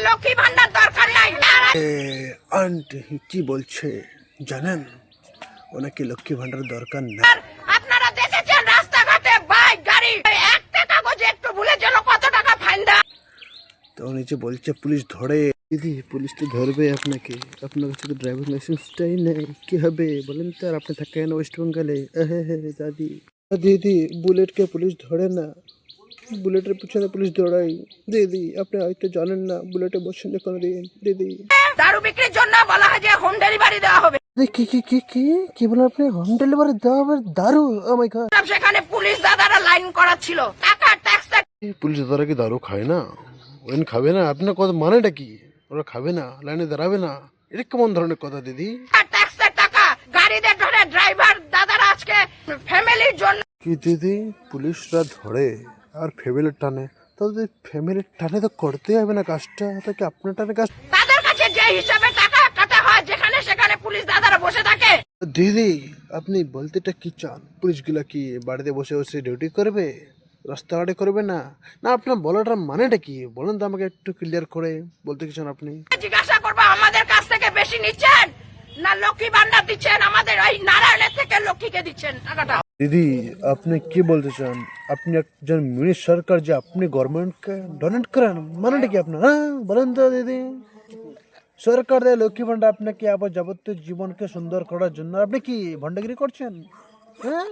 লক্ষ্মী ভান্ডার দরকার নাই। আন্টি কি বলছে জানেন, ওনাকে লক্ষ্মী ভান্ডার দরকার না। আপনারা দেখেছেন রাস্তাঘাটে বাইক গাড়ি একটা কাগজে একটু ভুলে যেন কত টাকা ফাইন দেয়। তো উনি যে বলছে পুলিশ ধরে, দিদি পুলিশ তো ধরবে আপনাকে, আপনার কাছে তো ড্রাইভিং লাইসেন্সটাই নেই, কি হবে বলেন তো? আর আপনি থাকেন ওয়েস্ট বেঙ্গলে। দাদি দিদি, বুলেটকে পুলিশ ধরে না, বুলেটের পিছনে পুলিশ দৌড়াই। দিদি আপনি হয়তো জানেন না, বুলেটে বসেন যে কোনোদিন। দিদি দারু বিক্রির জন্য বলা হয় যে হোম ডেলিভারি দেওয়া হবে। কি কি কি কি কি বলেন আপনি? হোম ডেলিভারি দেওয়া হবে? দারু! ও মাই গড! সেখানে পুলিশ দাদারা লাইন করা ছিল, টাকা ট্যাক্স পুলিশ দাদারা কি দারু খায় না? ওইন খাবে না? আপনার কথা মানেটা কি? ওরা খাবে না, লাইনে দাঁড়াবে না? এটা কেমন ধরনের কথা দিদি? ট্যাক্সের টাকা গাড়িতে ধরে ড্রাইভার দাদারা আজকে ফ্যামিলির জন্য। কি দিদি, পুলিশরা ধরে আর ফ্যামিলির টানে? তো যদি ফ্যামিলির টানে তো করতেই হবে না কাজটা, তো কি আপনার টানে কাজ? তাদের কাছে যে হিসাবে টাকা কাটা হয় যেখানে সেখানে পুলিশ দাদারা বসে থাকে। দিদি আপনি বলতেটা কি চান? পুলিশগুলা কি বাড়িতে বসে বসে ডিউটি করবে, রাস্তাঘাটে করবে না? না আপনার বলাটার মানেটা কি বলেন তো আমাকে, একটু ক্লিয়ার করে বলতে কি চান আপনি? জিজ্ঞাসা করবো আমাদের কাছ থেকে বেশি নিচ্ছেন না লক্ষ্মী ভান্ডার দিচ্ছেন, আমাদের ওই নারায়ণের থেকে লক্ষ্মীকে দিচ্ছেন টাকাটা। দিদি আপনি কি বলতে চান? আপনি একজন মিনি সরকার যে আপনি গভর্নমেন্টকে ডোনেট করেন, মানেটা কি আপনার? হ্যাঁ বলেন তো দিদি। সরকার দেয় লক্ষ্মী ভান্ডার আপনাকে আবার যাবতীয় জীবনকে সুন্দর করার জন্য, আপনি কি ভণ্ডাগিরি করছেন? হ্যাঁ